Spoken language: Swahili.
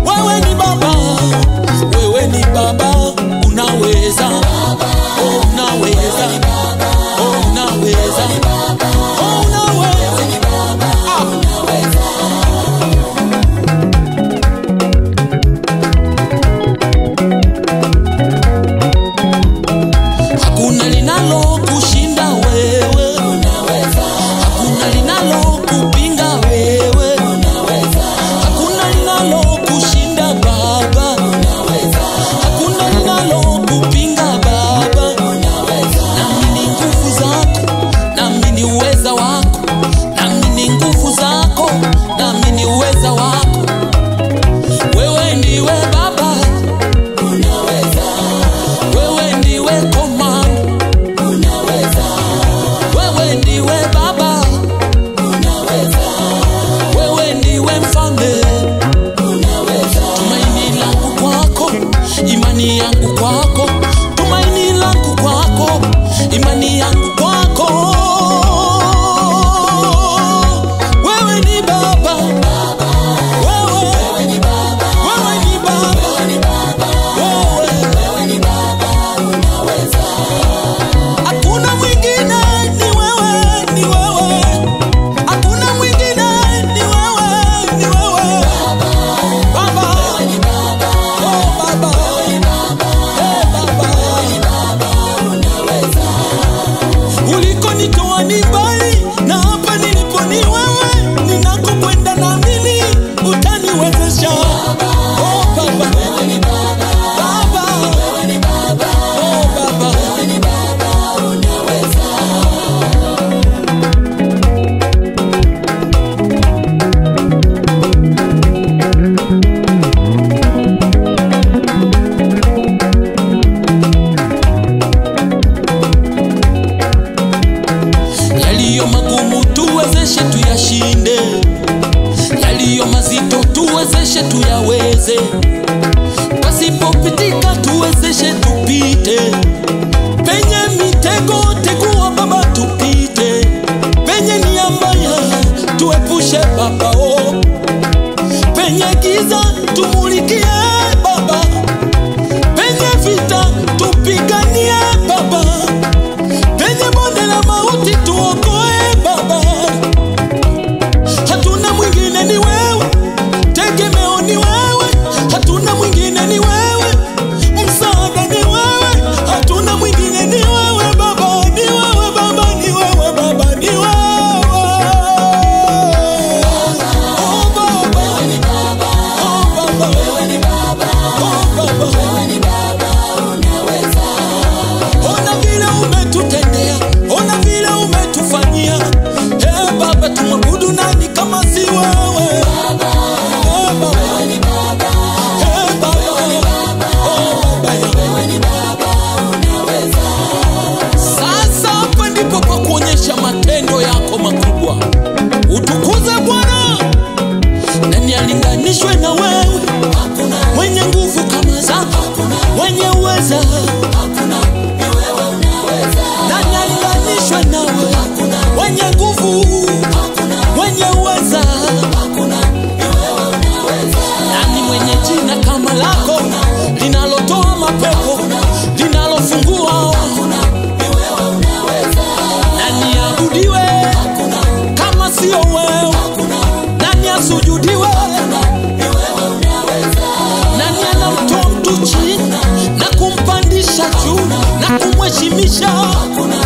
wewe ni baba, wewe ni baba, unaweza, oh unaweza, oh unaweza, oh unaweza, hakuna linalo kushinda wewe, hakuna linalo kupinga wewe, hakuna linalo kushinda baba, hakuna linalo kupinga baba. Naamini nguvu zako, naamini uweza wako, naamini nguvu zako, naamini uweza wako. Wewe ndiwe baba, unaweza. Wewe ndiwe komando, unaweza. Wewe ndiwe baba, unaweza. Wewe ndiwe mfalme, unaweza. Tumaini langu kwako, imani yangu kwako, tumaini langu kwako, imani yangu kwako. Wewe ni baba, wewe ni baba, wewe ni baba, wewe ni baba, unaweza. Hakuna mwingine, ni wewe, ni wewe. Hakuna mwingine, ni wewe, ni wewe. Baba, wewe ni baba, oh baba, wewe ni baba, eh baba, wewe ni baba, unaweza. Ulikonitoa ni mbali, na hapa nilipo ni wewe. Ninakokwenda naamini utaniwezesha. Oh baba, wewe ni baba, baba, wewe ni baba, oh baba, wewe ni baba, unaweza. Yaliyo magumu tuwezeshe tuyashinde, yaliyo mazito tuwezeshe tuyaweze, pasipopitika tuwezeshe tupite, penye mitego tegua baba tupite, penye nia mbaya tuepushe baba, oh penye giza tumulikie baba, penye vita tupiganie baba, penye bonde la mauti tuokoe baba. Hatuna mwingine, ni wewe, tegemeo ni wewe, hatuna mwingine, ni wewe, msaada ni wewe, hatuna mwingine, ni wewe baba, ni wewe baba, ni wewe baba, ni wewe. Oh baba, wewe ni baba, oh baba, wewe ni baba, oh baba, wewe ni baba, unaweza. Ona vile umetutendea, ona vile umetufanyia. Hey baba, tumwabudu nani kama si wewe? Baba, hey baba, wewe ni baba, hey baba, wewe ni baba, oh baba, wewe ni baba, unaweza. Sasa hapa ndipo pa kuonyesha matendo yako makubwa. Utukuze Bwana, nani alinganishwe na wewe? Hakuna mwenye nguvu kama zako, mwenye uweza, hakuna, ni wewe unaweza. Nani alinganishwe na wewe? Hakuna mwenye nguvu, hakuna mwenye uweza, hakuna, ni wewe unaweza. Nani mwenye jina kama lako, linalotoa mapepo, linalofungua, hakuna, ni wewe unaweza. Nani abudiwe kama sio wewe? Hakuna. Nani asujudiwe? Hakuna, ni wewe unaweza. Nani anamtoa mtu chini na kumpandisha juu na kumheshimisha? Hakuna.